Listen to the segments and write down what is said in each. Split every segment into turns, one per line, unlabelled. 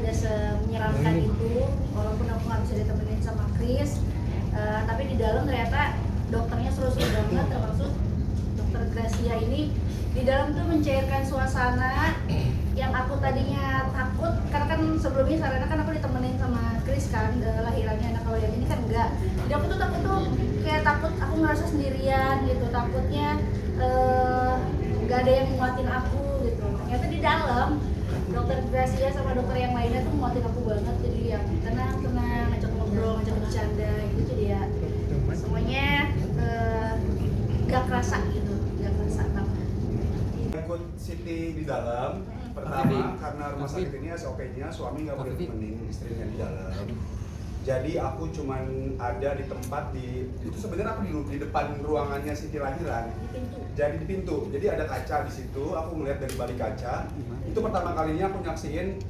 tidak semenyeramkan itu, walaupun aku nggak bisa ditemenin sama Chris, tapi di dalam ternyata dokternya seru-seru banget, termasuk dokter Gracia ini di dalam tuh mencairkan suasana yang aku tadinya takut, karena kan sebelumnya Sarena kan aku ditemenin sama Chris kan, lahirannya anak, kalau yang ini kan enggak. Jadi aku tuh takut tuh kayak takut aku ngerasa sendirian gitu, takutnya nggak ada yang nguatin aku gitu. Ternyata di dalam dokter Gracia sama dokter yang lainnya tuh nguatin aku banget, jadi yang tenang, ngajak ngobrol, ngajak bercanda gitu, jadi ya semuanya nggak kerasa gitu, nggak kerasa banget.
Ikut Siti di dalam pertama karena rumah sakit ini SOP-nya suami nggak boleh temenin istrinya di dalam. Jadi aku cuman ada di tempat itu sebenarnya aku di depan ruangannya Siti lahiran. Jadi di pintu. Jadi ada kaca di situ. Aku melihat dari balik kaca. Itu pertama kalinya aku nyaksiin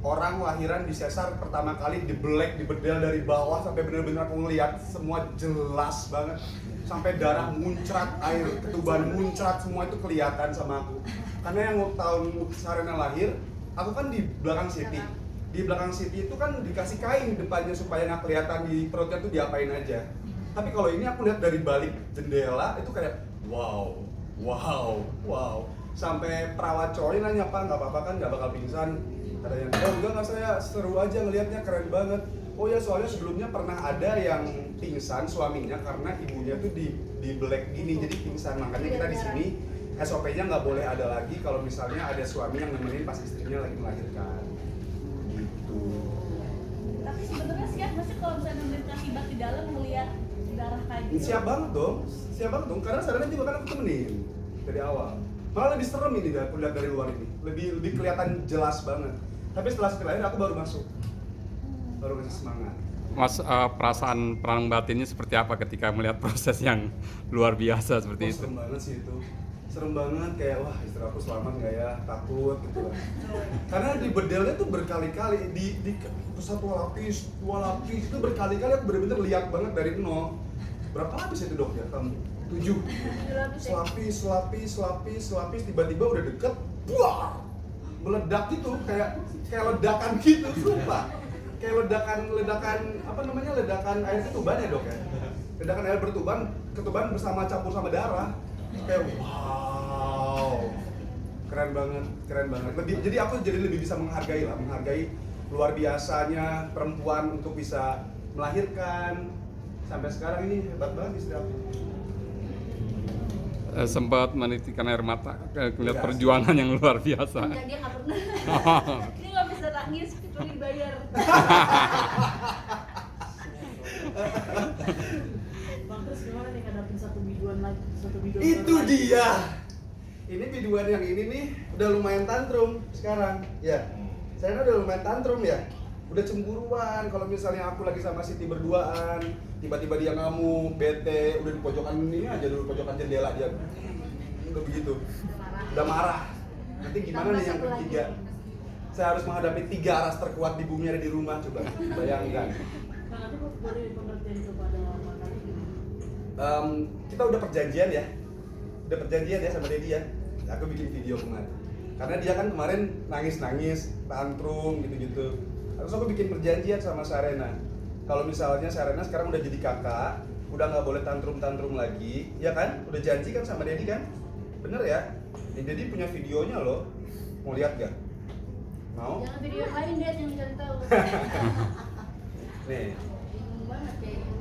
orang lahiran di sesar pertama kali dibedel dari bawah sampai benar-benar aku ngeliat semua jelas banget. Sampai darah muncrat, air ketuban muncrat, semua itu kelihatan sama aku. Karena yang tahun Sarena lahir, aku kan di belakang Siti. Di belakang Siti itu kan dikasih kain depannya supaya nggak kelihatan di perutnya tuh diapain aja. Tapi kalau ini aku lihat dari balik jendela itu kayak wow. Sampai perawat cowoknya nanya, "Pak, nggak apa-apa kan, nggak bakal pingsan?" Katanya, "Oh enggak, saya seru aja ngelihatnya, keren banget." Oh ya, soalnya sebelumnya pernah ada yang pingsan suaminya karena ibunya tuh di black gini, jadi pingsan. Makanya kita di sini SOP-nya nggak boleh ada lagi kalau misalnya ada suami yang nemenin pas istrinya lagi melahirkan. Gitu.
Tapi sebenarnya siap nggak sih kalau misalnya menderita akibat di dalam melihat darah kayak gitu?
Siap banget dong. Karena Sarena juga kan aku temenin dari awal. Malah lebih serem ini aku lihat dari luar ini, lebih kelihatan jelas banget. Tapi setelah lahir aku baru masuk. Baru kasih semangat.
Mas, perasaan perang batinnya seperti apa ketika melihat proses yang luar biasa seperti itu?
Serem banget sih itu. Serem banget, kayak wah istri aku selamat nggak ya, takut gitu lah. Karena di bedelnya tuh berkali-kali, di satu lapis, dua lapis, itu berkali-kali aku bener-bener lihat banget dari nol. Berapa lapis itu dok ya? 7. Selapis, tiba-tiba udah deket, buah, meledak gitu, kayak ledakan gitu, sumpah. Kayak ledakan apa namanya, ledakan air ketuban ya dok ya? Ledakan air ketuban bersama campur sama darah. Kayak wow, keren banget. Jadi aku jadi lebih bisa menghargai luar biasanya perempuan untuk bisa melahirkan. Sampai sekarang ini hebat banget istri aku.
Sempat menitikan air mata melihat perjuangan yang luar biasa.
Enggak, dia nggak pernah. Dia nggak bisa nangis kecuali dibayar.
Bang, terus gimana nih ngadapin satu biduan?
Itu dia. Ini biduan yang ini nih udah lumayan tantrum sekarang. Ya. Saya udah lumayan tantrum ya. Udah cemburuan kalau misalnya aku lagi sama Siti berduaan, tiba-tiba dia ngamuk, bete, udah di pojokan ini aja dulu, pojokan jendela dia. Udah begitu. Udah marah. Nanti gimana nih yang ketiga? Saya harus menghadapi 3 aras terkuat di bumi ada di rumah, coba bayangkan.
Bang, nanti kok boleh pengertian kepada Mama gitu?
Kita udah perjanjian ya sama Dedi ya. Aku bikin video kemarin. Karena dia kan kemarin nangis, tantrum gitu-gitu. Terus aku bikin perjanjian sama Sarena. Kalau misalnya Sarena sekarang udah jadi kakak, udah nggak boleh tantrum lagi, ya kan? Udah janji kan sama Dedi kan? Bener ya? Dedi punya videonya loh. Mau lihat gak? Mau?
Jangan video yang lain deh yang cari tahu.
Nih.
Bingung banget kayaknya.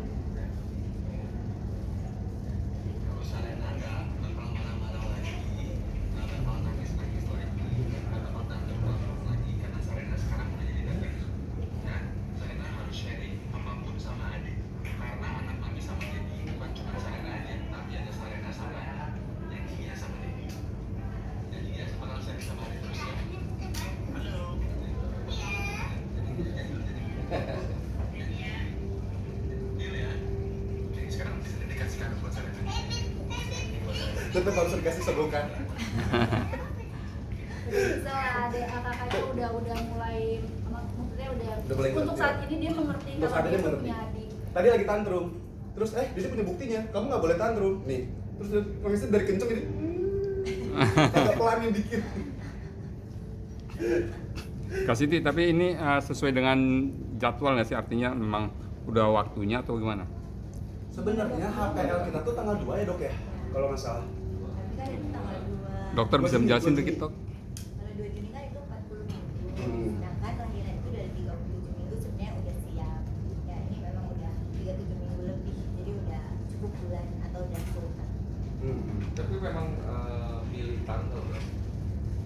Tetap harus dikasih segokan.
Bisa lah, kakaknya udah mulai, maksudnya udah
mulai
untuk
ngerti.
saat ini dia mengerti
Untuk saat
kalau
ini
dia
mengerti.
punya adik.
Tadi lagi tantrum. Terus dia punya buktinya. Kamu nggak boleh tantrum. Nih. Terus nangisnya dari kenceng ini. Agak pelanin dikit.
Kak Siti, tapi ini sesuai dengan jadwal nggak sih? Artinya memang udah waktunya atau gimana?
Sebenarnya HPL kita tuh tanggal 2 ya dok ya, kalau nggak salah.
Tapi kan itu tanggal 2.
Dokter bisa menjelasin dikit dok?
Kalau 2 Juni kan itu 40 minggu.
Hmm.
Sedangkan lahiran itu dari 37 minggu sebenarnya udah siap. Ya ini memang udah 37 minggu lebih. Jadi udah cukup bulan atau udah sultan.
Tapi memang milih tanggal kan?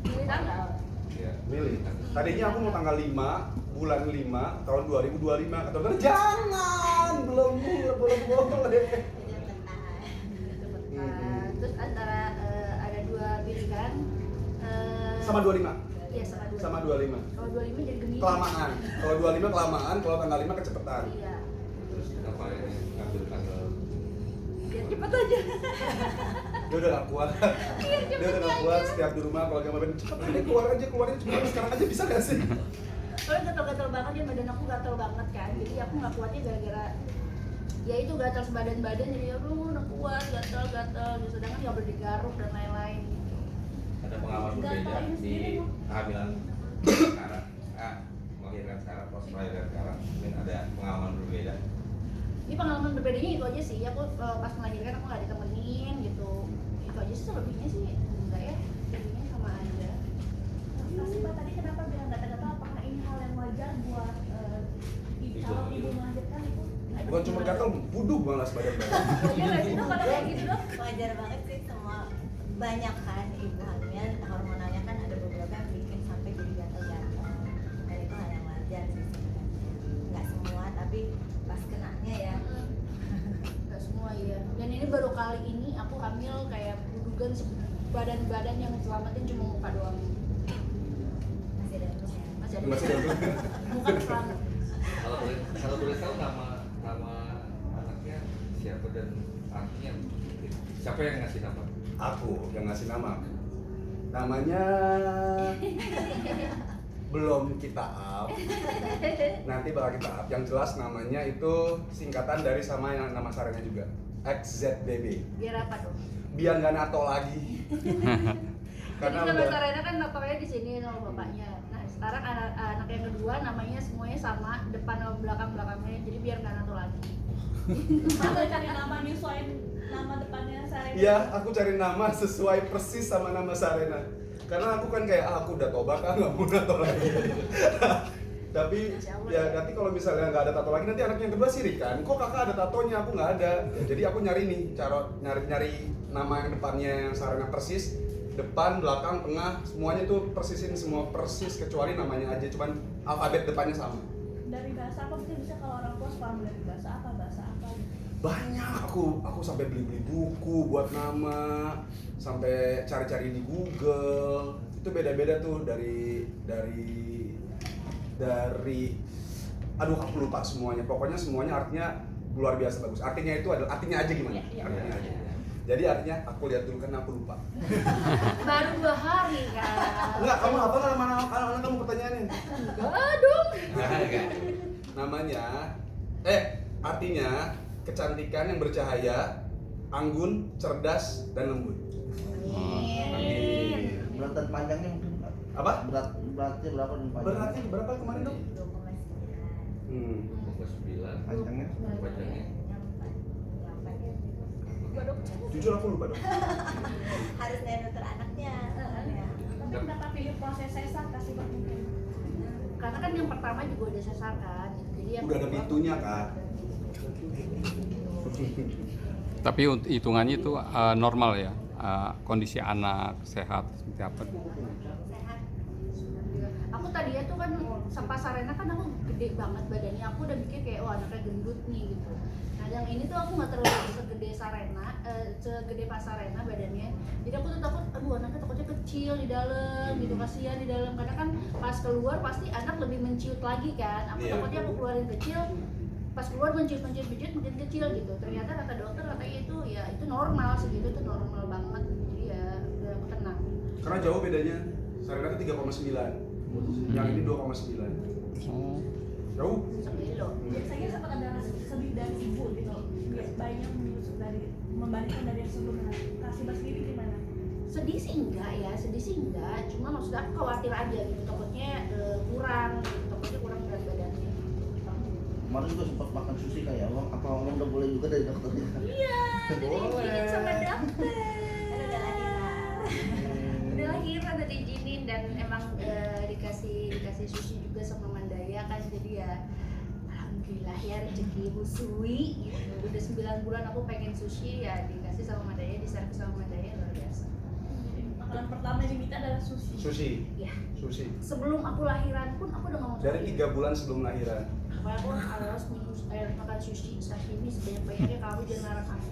Pilih tanggal.
Iya.
Milih. Tadinya aku mau tanggal 5 bulan 5 tahun 2025. Kata dokter jangan, belum boleh.
Jadi bertahan.
Terus antara ada dua pilihan.
Sama 25.
Iya sama 25.
Sama 25.
Kalau 25 jadi Gemini.
Kelamaan. Kalau 25 kelamaan, kalau tanggal 5 kecepatan.
Iya.
Terus kenapa ini ngambil tanggal?
Biar cepet aja.
Dia udah gak kuat. Dia udah gak kuat setiap di rumah kalau gak main cepet ini keluarin cepet sekarang aja bisa gak sih?
Soalnya gatel-gatel banget ya, badan aku gatel banget kan. Jadi aku nggak kuatnya gara-gara ya itu gatel sebadan-badan, jadi aduh nggak kuat, gatel-gatel. Sedangkan nggak boleh digaruk dan lain-lain.
Ada pengalaman
Nggak
berbeda
tahu ini
di
sendiri, Bu.
kehamilan sekarang, melahirkan sekarang, proses melahirkan sekarang, mungkin ada pengalaman berbeda.
Ini pengalaman berbedanya itu aja sih. Aku pas melahirkan aku nggak ditemenin gitu. Itu aja sih, selebihnya sih enggak ya. Selebihnya sama aja.
Kasih Mbak tadi kenapa bilang gatal-gatal? Apakah ini hal yang wajar buat calon ibu melahirkan itu?
Bukan cuma gatel, buduk malah badan-badan.
Iya nggak sih dok kalau kayak gitu dok?
Wajar banget sih, semua banyak kan ibu hamil hormonalnya kan ada beberapa yang bikin sampai jadi gatal-gatal. Dan itu hal yang wajar sih sebenarnya. Nggak semua tapi pas kenanya ya.
Nggak semua ya. Dan ini baru kali ini aku hamil kayak budugan badan-badan yang selamatin cuma muka doang.
Masih ada terusnya.
Masih ada.
Masih ada.
Muka selamat.
Kalau boleh tahu nama anaknya siapa dan artinya siapa yang ngasih nama?
Aku yang ngasih nama. Namanya belum kita up. Nanti bakal kita up. Yang jelas namanya itu singkatan dari sama yang nama sarangnya juga. XZBB.
Biar apa tuh?
Biar nggak nato lagi.
Jadi sama Sarena kan natonya di sini sama bapaknya. Nah sekarang anak yang kedua namanya semuanya sama, depan sama belakangnya. Jadi biar nggak nato lagi.
Atau cari nama nyesuaiin nama depannya saya.
Iya, aku cari nama sesuai persis sama nama Sarena. Karena aku kan kayak aku udah tobat nggak mau nato lagi. Tapi ya nanti kalau misalnya nggak ada tato lagi nanti anak yang kedua sirik kan. Kok kakak ada tatonya, aku nggak ada. Ya, jadi aku nyari nih cara nyari nama yang depannya yang Sarena persis. Depan, belakang, tengah, semuanya tuh persisin semua persis kecuali namanya aja, cuman alfabet depannya sama.
Dari bahasa apa mungkin bisa kalau orang tua suka ambil dari bahasa apa gitu.
Banyak aku sampai beli buku buat nama, sampai cari-cari di Google. Itu beda-beda tuh dari aduh aku lupa semuanya. Pokoknya semuanya artinya luar biasa bagus. Artinya itu adalah artinya aja gimana?
Iya.
Artinya aja. Jadi artinya aku lihat dulu karena aku lupa.
Baru 2 hari kan.
Enggak, kamu apa nama anak kamu pertanyaannya?
Enggak dong.
Namanya artinya kecantikan yang bercahaya, anggun, cerdas dan lembut.
Amin.
Berat dan panjangnya mungkin
Apa?
beratnya berapa dan panjangnya?
Beratnya berapa kemarin dong?
2,9.
29
Panjangnya?
panjangnya.
Jujur aku lupa dong.
Harus dari dokter anaknya. Ya.
Tapi kenapa pilih proses sesar kasih Mbak mungkin?
Karena kan yang pertama juga udah sesar kan. Jadi yang
Udah ada
kedua-
pintunya kan.
Tapi hitungannya itu normal ya, kondisi anak sehat seperti apa?
Sehat.
Aku tadinya tuh kan sama Sarena kan aku gede banget badannya, aku udah mikir kayak wah anaknya gendut nih gitu. Nah yang ini tuh aku nggak terlalu segede Sarena, segede pas Sarena badannya. Jadi aku tuh takut, aduh anaknya takutnya kecil di dalam gitu, kasihan di dalam. Karena kan pas keluar pasti anak lebih menciut lagi kan. Aku
Iya.
takutnya aku keluarin kecil, pas keluar menciut makin kecil gitu. Ternyata kata dokter katanya itu ya itu normal, segitu tuh normal banget. Jadi ya udah aku tenang.
Karena jauh bedanya. Sarena itu 3,9. Yang ini 2,9.
Oh.
Jauh.
Segini loh.
Biasanya sempat ada rasa sedih dari ibu gitu. Bayinya menyusut dari membandingkan dari yang sebelumnya. Kasih Mbak sendiri gimana?
Sedih sih enggak, cuma maksud aku khawatir aja gitu, takutnya kurang gitu, takutnya kurang berat badannya.
Kemarin juga sempat makan sushi kayak abang, apa abang udah boleh juga dari dokternya?
Iya, diizinin sama dokter.
Kan udah lahiran.
Udah lahiran, udah diizinin dan emang dikasih sushi juga sama Mandaya kan, jadi ya alhamdulillah ya rezeki Ibu Sui gitu. Udah 9 bulan aku pengen sushi ya dikasih sama Mandaya, diservis sama Mandaya, luar biasa.
Makanan pertama yang diminta adalah sushi.
Ya,
Sushi.
sebelum aku lahiran pun aku udah ngomong sama
Dari 3 bulan sebelum lahiran.
Pokoknya aku harus makan sushi, sashimi sebanyak-banyaknya, kamu jangan larang aku.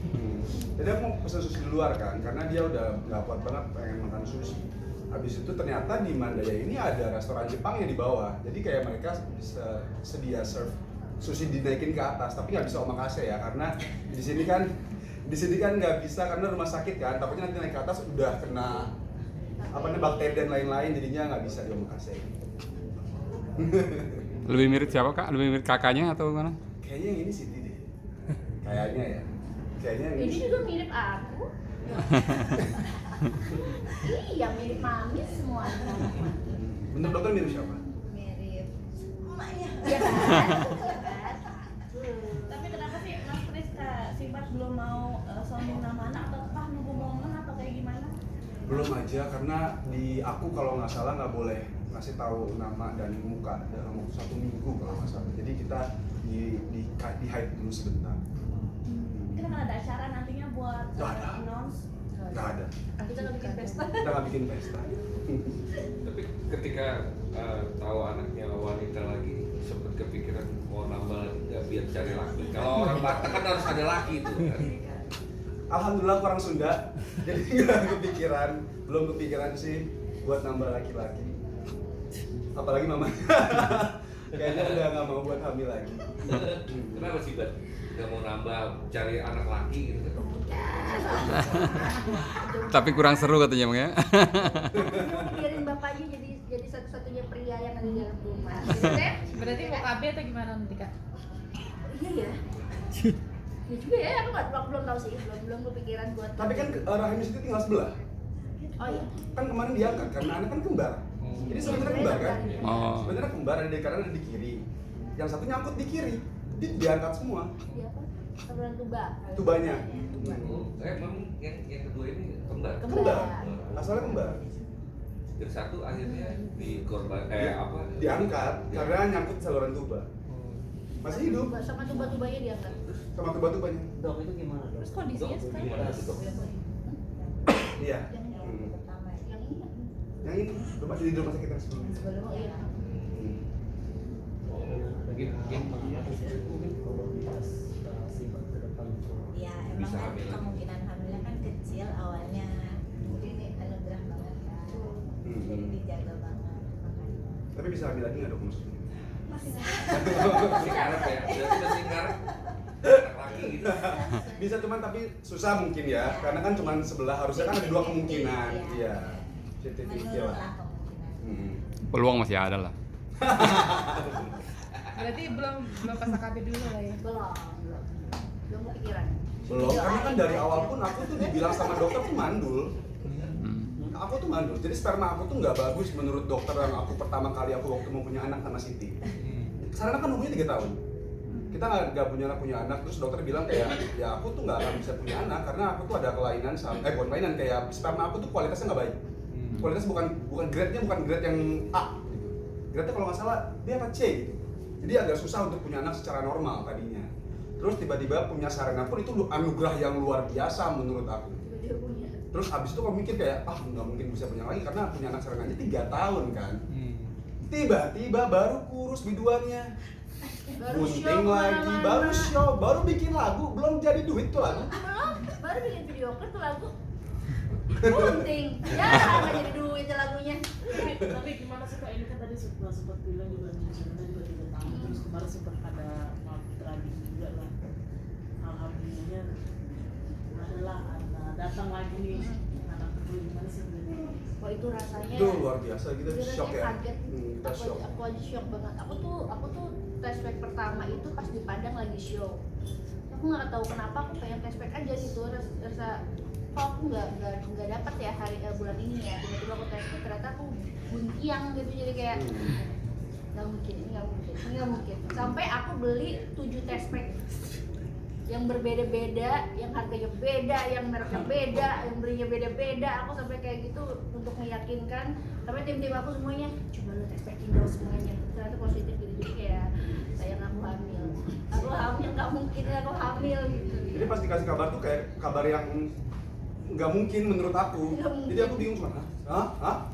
Jadi aku mau pesan sushi di luar kan, karena dia udah nggak kuat banget pengen makan sushi. Habis itu ternyata di Mandaya ini ada restoran Jepang yang di bawah, jadi kayak mereka bisa sedia serve sushi dinaikin ke atas, tapi nggak bisa omakase ya, karena di sini kan nggak bisa karena rumah sakit kan, takutnya nanti naik ke atas udah kena bakteri dan lain-lain, jadinya nggak bisa di omakase.
Lebih mirip siapa kak? Lebih mirip kakaknya atau gimana?
Kayaknya yang ini Siti deh, kayaknya ya, kayaknya yang
Ini
ini.
juga mirip aku. Iya, mirip mami semuanya.
Bentuk dokter mirip siapa?
Mirip emaknya.
Iya kan? Iya kan?
Tapi kenapa sih Mas Kris Simpat belum mau sounding nama anak, atau apa nunggu momen atau kayak gimana?
Belum aja, karena di aku kalau nggak salah nggak boleh ngasih tahu nama dan muka dalam waktu 1 minggu kalau nggak salah. Jadi kita di hide dulu sebentar.
Kita kan ada acara nantinya buat
Nggak ada.
announce.
Nggak ada.
Kita nggak bikin pesta.
Kita nggak bikin pesta.
Tapi ketika tahu anaknya wanita lagi, sempat kepikiran mau nambah nggak biar cari laki. Kalau orang Batak kan harus ada laki tuh kan.
Alhamdulillah aku orang Sunda, jadi belum kepikiran sih buat nambah laki-laki. Apalagi mamanya, kayaknya udah nggak mau buat hamil lagi.
Kenapa sih Bat? Nggak mau nambah cari anak laki gitu kan?
Tapi kurang seru katanya bang ya.
Biarin bapaknya jadi satu-satunya pria yang ada di dalam rumah. Gitu, Teh?
Berarti mau KB atau gimana nanti kak?
Iya ya. Ya juga ya, aku belum tahu sih, belum kepikiran buat.
Tapi kan rahim Siti tinggal sebelah.
Oh iya.
Kan kemarin diangkat karena anak kan kembar. Jadi sebenarnya kembar kan?
Oh.
Sebenarnya kembar ada di kanan ada di kiri. Yang satu nyangkut di kiri, diangkat semua.
Iya apa? Saluran tuba.
Tubanya.
Emang yang kedua ini kembar.
Kembar. Asalnya kembar.
Yang satu akhirnya
Diangkat karena nyangkut saluran tuba. Masih hidup
Sama tuba-tubanya diangkat.
sama tuba-tubanya.
Dok itu gimana dok?
Terus kondisinya
Dok,
sekarang?
gimana tuh, Dok?
Iya.
Yang pertama ya.
Yang ini kan?
Yang ini di rumah sakit yang sebelumnya.
Oh iya.
Mungkin kalau dibahas Simpat ke depan.
Ya emang
Bisa
kan
hamil lagi.
kemungkinan hamilnya kan kecil awalnya. Jadi ini anugerah banget kan. Jadi dijaga banget makanya.
Tapi bisa hamil lagi nggak dok maksudnya?
Masih
Masih ngarep ya? Masih ngarep anak laki gitu.
Bisa cuman tapi susah mungkin ya, karena kan cuman sebelah harusnya kan ada 2 kemungkinan. Iya. 50-50
menurut
lah.
lah kemungkinan.
Peluang masih ada lah.
Berarti belum pas KB dulu lah ya?
Belum kepikiran.
Belum, karena kan dari awal pun aku tuh dibilang sama dokter tuh mandul. Aku tuh mandul, jadi sperma aku tuh nggak bagus menurut dokter yang aku pertama kali aku waktu mau punya anak sama Siti. Karena kan umurnya 3 tahun. Kita nggak punya anak, terus dokter bilang kayak ya aku tuh nggak akan bisa punya anak karena aku tuh ada kelainan sama bukan kelainan, kayak sperma aku tuh kualitasnya nggak baik. Kualitas bukan grade-nya bukan grade yang A gitu. Grade-nya kalau nggak salah dia apa C gitu. Jadi agak susah untuk punya anak secara normal tadinya. Terus tiba-tiba punya sarana pun itu anugerah yang luar biasa menurut aku.
Dia punya.
Terus habis itu kamu mikir kayak nggak mungkin bisa punya lagi karena punya anak sekarang aja 3 tahun kan. Tiba-tiba baru kurus biduannya, gunting lagi, baru show, baru bikin lagu, belum jadi duit tuh lagu.
Baru bikin video klip tuh lagu. Gunting. Ya, nggak jadi duit tuh lagunya.
Tapi gimana sih kak, ini kan tadi sempat bilang juga sebenarnya juga 3 tahun, terus kemarin sempat ada tragis juga lah. Alhamdulillahnya adalah datang lagi nih anak kedua, gimana sih sebenarnya?
Wah itu rasanya.
Itu luar biasa, kita
Itu
shock
rasanya
ya.
kaget.
Kita shock.
Aku aja shock banget. Aku tuh flashback pertama itu pas di Padang lagi show. Aku nggak tahu kenapa aku pengen flashback aja gitu, rasa kok aku nggak dapat ya bulan ini ya, tiba-tiba aku tes ternyata aku buntiang gitu, jadi kayak nggak mungkin sampai aku beli 7 test pack yang berbeda-beda, yang harganya beda, yang mereknya beda, yang belinya beda-beda. Aku sampai kayak gitu untuk meyakinkan, sampai tim-tim aku semuanya coba lu tes packing dong semuanya, ternyata positif gitu. Jadi kayak sayang aku hamil nggak mungkin aku hamil gitu.
Jadi pas dikasih kabar tuh kayak kabar yang nggak mungkin menurut aku. Jadi aku bingung sama, hah?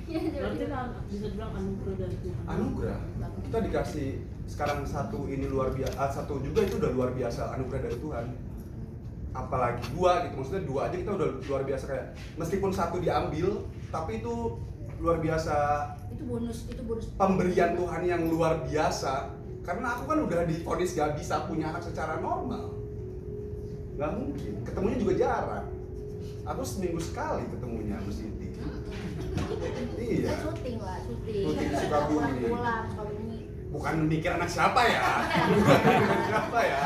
Berarti kan bisa bilang anugerah dari Tuhan.
Anugerah. Kita dikasih sekarang satu ini luar biasa, satu juga itu udah luar biasa, anugerah dari Tuhan. Apalagi 2 gitu, maksudnya 2 aja kita udah luar biasa, kayak meskipun 1 diambil, tapi itu luar biasa.
Itu bonus.
Pemberian Tuhan yang luar biasa. Karena aku kan udah divonis gak bisa punya anak secara normal. Gak mungkin, ketemunya juga jarang. Aku seminggu sekali ketemunya sama Siti. Iya.
Syuting
Syuting di Sukabumi.
pulang.
Bukan mikir anak siapa ya? Bukan mikir anak siapa ya?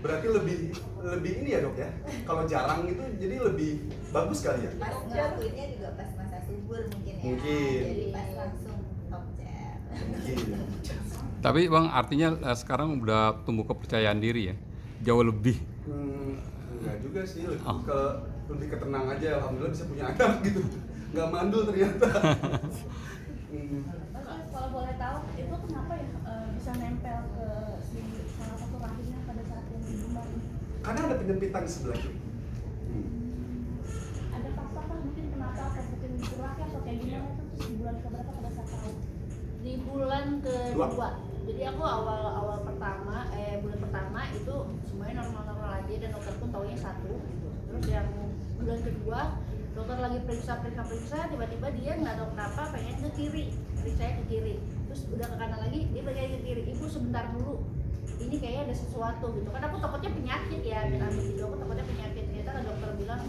Berarti lebih ini ya dok ya? Kalau jarang itu jadi lebih bagus kali ya?
Pas ngelakuinnya juga pas masa subur mungkin ya.
Mungkin.
Jadi pas langsung top chat.
Mungkin.
Tapi bang artinya sekarang udah tumbuh kepercayaan diri ya, jauh lebih.
Enggak juga sih, lebih ketenang aja. Alhamdulillah bisa punya anak gitu. Nggak mandul ternyata.
Kalau boleh tahu itu kenapa ya bisa nempel ke si salah satu rahimnya pada saat yang dibuang?
Karena ada penyempitan di sebelah kiri.
Ada faktor kan mungkin kenapa, atau mungkin kurang atau kayak gimana itu, terus di bulan keberapa pada saat tahu?
Di bulan kedua. Jadi aku awal bulan pertama itu semuanya normal-normal aja dan dokter pun taunya 1 gitu. Terus yang bulan kedua dokter lagi periksa tiba-tiba dia nggak tahu kenapa pengen ke kiri, periksanya ke kiri, terus udah ke kanan lagi dia pengen ke kiri. Ibu sebentar dulu, ini kayaknya ada sesuatu gitu kan, aku takutnya penyakit ya, gitu aku takutnya penyakit. Ternyata kan dokter bilang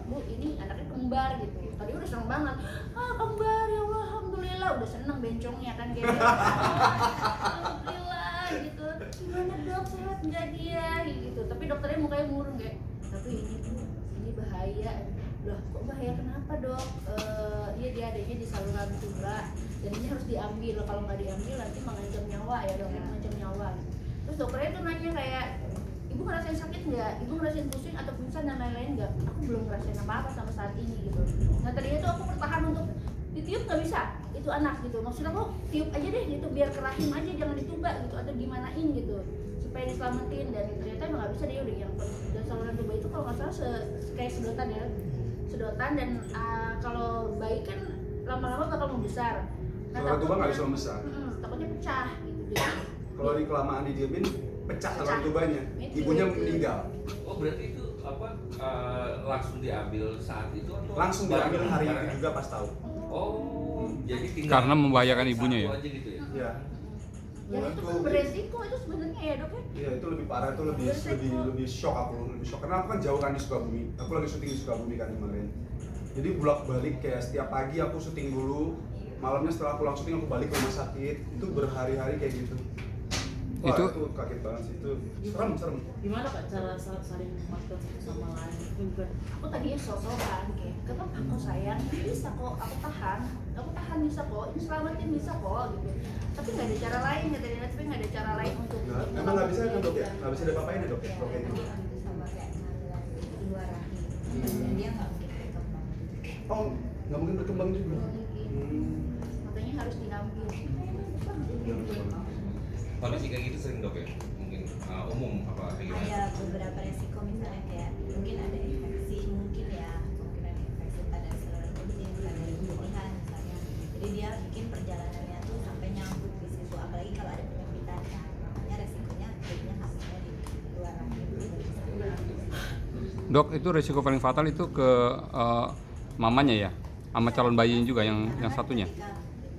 Bu ini anaknya kembar gitu. Tadi udah seneng banget, kembar ya Allah, alhamdulillah, udah seneng bencongnya kan kayak gitu. Alhamdulillah gitu, gimana dok, sehat nggak dia gitu. Tapi dokternya mukanya murung kayak, tapi ini bahaya. Loh kok bahaya, kenapa dok? Iya dia adanya di saluran tuba dan ini harus diambil, kalau nggak diambil nanti mengancam nyawa ya dok, mengancam nyawa. Terus dokternya tuh nanya kayak, ibu ngerasain sakit nggak? Ibu ngerasain pusing atau pingsan dan lain-lain nggak? Aku belum ngerasain apa-apa sama saat ini gitu. Nah tadinya tuh aku bertahan untuk ditiup nggak bisa, itu anak gitu. Maksud aku tiup aja deh gitu, biar ke rahim aja, jangan dituba gitu atau gimanain gitu supaya diselamatin. Dan ternyata emang nggak bisa, dia udah yang dan saluran tuba itu kalau nggak salah kayak sedotan ya, sedotan. Dan kalau bayi kan lama-lama bakal membesar. Nah,
saluran tuba nggak bisa membesar.
Takutnya pecah gitu.
Kalau di kelamaan didiemin pecah saluran tubanya, ibunya meninggal.
Oh berarti itu langsung diambil saat itu atau
langsung diambil hari itu juga pas tahu.
Jadi tinggal
Karena membahayakan ibunya ya?
aja gitu ya?
Iya.
Dan itu kan beresiko itu sebenarnya ya dok ya?
Iya itu lebih parah, itu lebih shock lebih shock karena aku kan jauh kan di Sukabumi. Aku lagi syuting di Sukabumi kan kemarin. Jadi bolak-balik kayak setiap pagi aku syuting dulu, malamnya setelah pulang syuting aku balik ke rumah sakit. Itu berhari-hari kayak gitu. Wah, itu kaget banget sih, itu serem.
Gimana kak cara saling menguatkan satu sama lain?
Aku tadinya sok-sokan kayak, kenapa aku sayang, bisa kok, aku tahan bisa kok, ini selamatin bisa kok gitu. Tapi nggak ada cara lain katanya, tapi nggak ada cara lain untuk
emang nggak bisa kan dok ya? Nggak bisa diapa-apain ya dok ya?
Iya,
Kayak gitu.
sama kayak pengambilan di luar rahim. Dan dia nggak mungkin berkembang.
Oh, nggak mungkin berkembang juga.
makanya harus diambil.
Kondisi kayak gitu sering dok ya? Mungkin umum apa kayak gimana?
Ada beberapa resiko misalnya kayak mungkin ada infeksi, mungkin ada infeksi pada saluran kencing, pada pemilihan misalnya. Jadi dia bikin perjalanannya tuh sampai nyangkut di situ, apalagi kalau ada penyempitan kan. Makanya resikonya jadinya hamilnya di luar rahim.
Dok, itu resiko paling fatal itu ke mamanya ya, sama calon bayinya juga yang satunya.
Ketika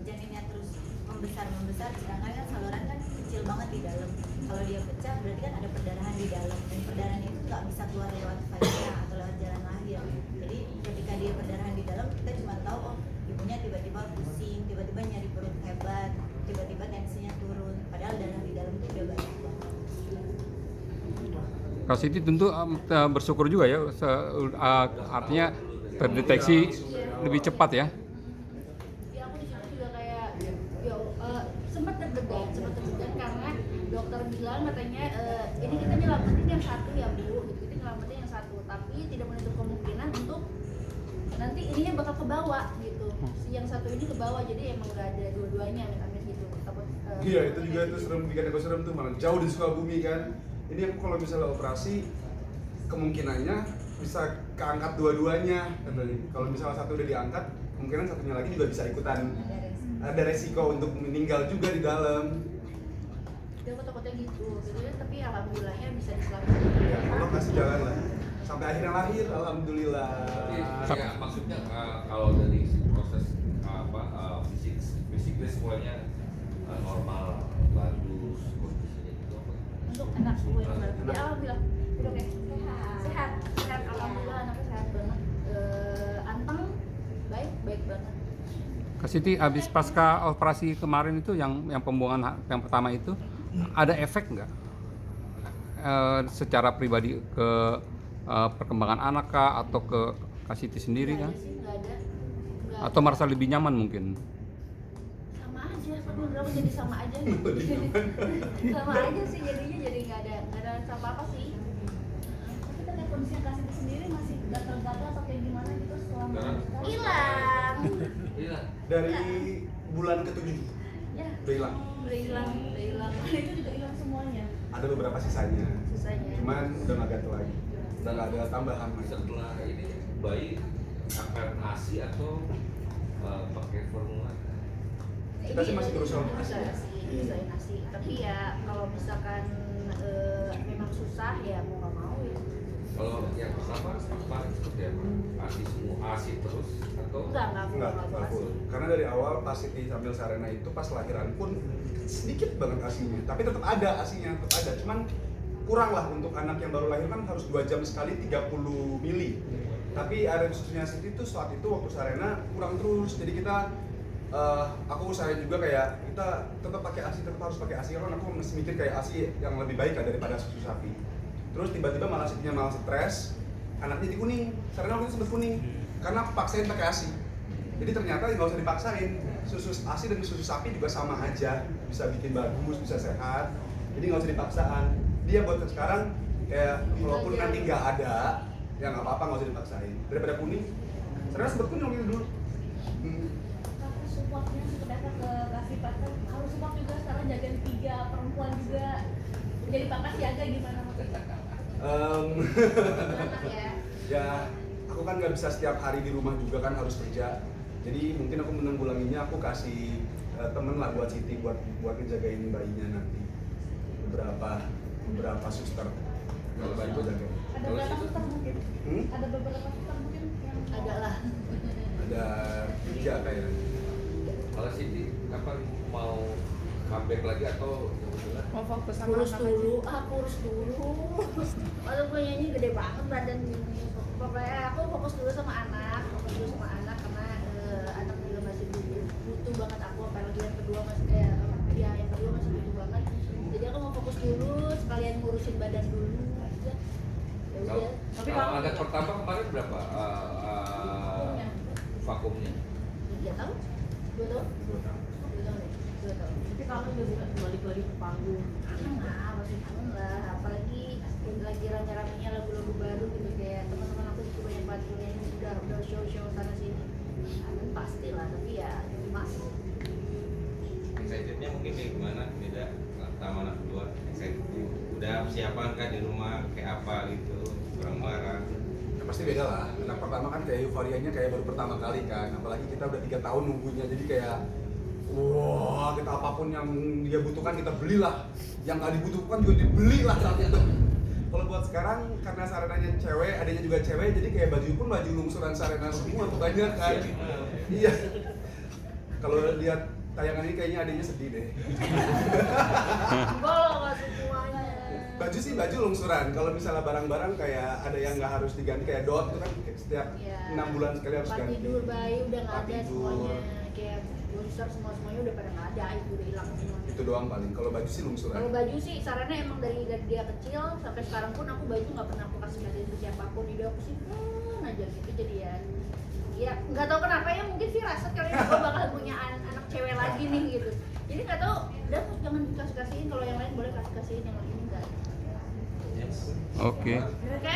janinnya terus membesar, sedangkan kan saluran kan kecil banget di dalam. Kalau dia pecah berarti kan ada perdarahan di dalam, dan perdarahan itu nggak bisa keluar lewat vagina atau lewat jalan lahir. Jadi ketika dia perdarahan di dalam, kita cuma tahu ibunya tiba-tiba pusing, tiba-tiba nyari perut hebat, tiba-tiba tensinya turun. Padahal darah di dalam itu udah banyak banget.
Kak Siti tentu bersyukur juga ya, artinya terdeteksi lebih cepat ya.
Ya aku di situ juga kayak sempat deg-degan karena dokter bilang katanya ini kita nyelamatin yang satu ya Bu, gitu. Kita nyelamatin yang satu, tapi tidak menutup kemungkinan untuk nanti ininya bakal ke bawah gitu. Si yang satu ini ke bawah, jadi emang nggak ada dua-duanya amit-amit gitu. Takut
Iya, itu juga itu serem, bikin aku serem tuh, malah jauh di Sukabumi kan. Ini aku kalau misalnya operasi kemungkinannya bisa keangkat dua-duanya katanya. Kalau misalnya satu udah diangkat, kemungkinan satunya lagi juga bisa ikutan ada resiko untuk meninggal juga di dalam.
dia aku takutnya gitu ya, tapi alhamdulillahnya bisa diselamatkan.
Ya, Allah kasih jalan lah. Sampai akhirnya lahir, alhamdulillah.
Ya, maksudnya kalau dari proses fisiknya semuanya normal, bagus, kondisinya gitu.
Untuk anak gue yang baru, dia alhamdulillah udah kayak sehat, alhamdulillah anaknya sehat banget, anteng, baik banget.
Kak Siti, habis pasca operasi kemarin itu yang pembuangan yang pertama itu ada efek nggak secara pribadi ke perkembangan anak kah atau ke Kak Siti sendiri kan?
Nggak ada.
Atau merasa lebih nyaman mungkin?
Sama aja, aku bilang jadi sama aja gitu. Sama aja sih jadinya, jadi nggak ada apa-apa sih.
Tapi terkait kondisi Kak Siti sendiri masih gatal-gatal atau kayak gimana gitu selama
Hilang.
Dari bulan ke-7
Ya,
udah hilang.
udah hilang.
itu juga hilang semuanya.
Ada beberapa sisanya.
Sisanya.
Cuman udah nggak gatel lagi. Udah nggak ada tambahan lagi.
Setelah ini bayi akan ASI atau pakai formula?
Kita sih masih berusaha untuk
ASI. Berusaha ASI. Tapi ya kalau misalkan memang susah ya mau nggak mau ya.
Kalau yang pertama kemarin seperti apa? ASI semua ASI terus atau?
Enggak full. Karena dari awal pas Siti sambil Sarena itu pas lahiran pun sedikit banget asinya. Tapi tetap ada asinya, tetap ada. Cuman kurang lah untuk anak yang baru lahir kan harus 2 jam sekali 30 mili. Tapi ada susunya Siti itu saat itu waktu Sarena kurang terus. Jadi kita aku usahain juga kayak kita tetap pakai ASI, tetap harus pakai ASI karena aku masih mikir kayak ASI yang lebih baik kan daripada susu sapi. Terus tiba-tiba malah Sitinya malah stres, anaknya jadi kuning. Sarena waktu itu sempat kuning karena aku paksain pakai ASI. Jadi ternyata nggak usah dipaksain, susu ASI dan susu sapi juga sama aja, bisa bikin bagus, bisa sehat. Jadi nggak usah dipaksaan. Dia buat sekarang kayak walaupun nanti nggak ada, ya nggak apa-apa, nggak usah dipaksain. Daripada kuning, Sarena sempat kuning waktu itu dulu.
Kakak supportnya seperti apa ke Kak Siti? Harus support juga sekarang jagain 3 perempuan juga. Jadi pangkat siaga gimana maksudnya?
Ya.
Ya, aku kan nggak bisa setiap hari di rumah juga kan, harus kerja. Jadi mungkin aku menanggulanginya, aku kasih temen lah buat Siti buat ngejagain bayinya nanti. Beberapa suster kalau bayi gue jagain.
Ada berapa suster mungkin?
Hmm?
Ada beberapa suster mungkin yang
Ada lah.
Ada 3 kayaknya.
Kalau Siti kapan mau comeback lagi atau
Mau fokus sama
Kurus
anak
dulu. Waduh penyanyi gede banget badan. Pokoknya aku fokus dulu sama anak karena anak juga masih butuh banget aku, apalagi yang kedua masih yang kedua masih butuh banget. Jadi aku mau fokus dulu, sekalian ngurusin badan dulu aja. Ya
kalau
udah.
Tapi
kalau
kalau-
anak pertama kemarin berapa vakumnya?
3 tahun? 2 tahun? 2 tahun ya? 2 tahun.
Tapi kamu udah bisa balik lagi ke panggung.
Kangen lah, masih kangen lah. Apalagi lagi rame-ramenya lagu-lagu baru gitu, kayak teman-teman aku juga banyak banget yang udah show sana sini. Kangen pasti lah, tapi ya masih.
Excitednya mungkin kayak gimana? Beda pertama anak kedua excited. Udah persiapan kan di rumah kayak apa gitu, barang-barang.
Ya, pasti beda lah. Anak pertama kan kayak euforianya kayak baru pertama kali kan. Apalagi kita udah 3 tahun nunggunya, jadi kayak wah, kita apapun yang dia butuhkan kita belilah. Yang nggak dibutuhkan juga dibelilah saat itu. Kalau buat sekarang karena Sarenanya cewek, adanya juga cewek, jadi kayak baju pun baju lungsuran Sarena semua tuh banyak kan. Iya. Kalau lihat tayangan ini kayaknya adanya sedih deh.
Enggak lah, nggak semuanya.
Baju sih baju lungsuran. Kalau misalnya barang-barang kayak ada yang nggak harus diganti kayak dot itu kan setiap
Iya.
6 bulan sekali harus
Tempat
ganti.
tidur bayi udah nggak
Tempat
ada
tidur.
semuanya, kayak booster semuanya udah pada nggak ada, itu udah hilang semua.
Itu doang paling. Kalau baju sih lungsuran.
Kalau baju sih sarannya emang dari dia kecil sampai sekarang pun aku baju nggak pernah aku kasih ke siapapun, ide aku simpen aja gitu jadian. Ya nggak tahu kenapa ya, mungkin sih rasa kali aku bakal punya anak cewek lagi nih gitu. Jadi nggak tahu, udah jangan dikasih-kasihin, kalau yang lain boleh kasih-kasihin, yang lain enggak.
Yes.
Oke.
Oke?